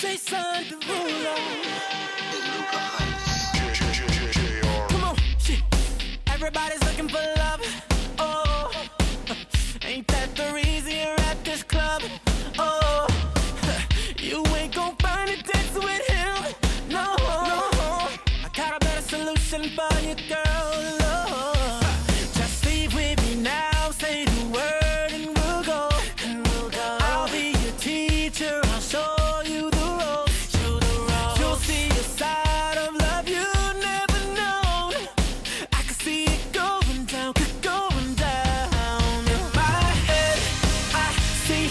Jason Derulo. Come on, shit. Everybody's looking for love. Oh, ain't that the reason you're at this club? Oh, you ain't gon' find it dancing with him. No, no. I got a better solution for you, girl. Oh, just leave with me now. Say the word and we'll go. I'll be your teacher. I'll show you the ropes. You'll see a side of love you never known. I can see it going down, going down. In my head, I see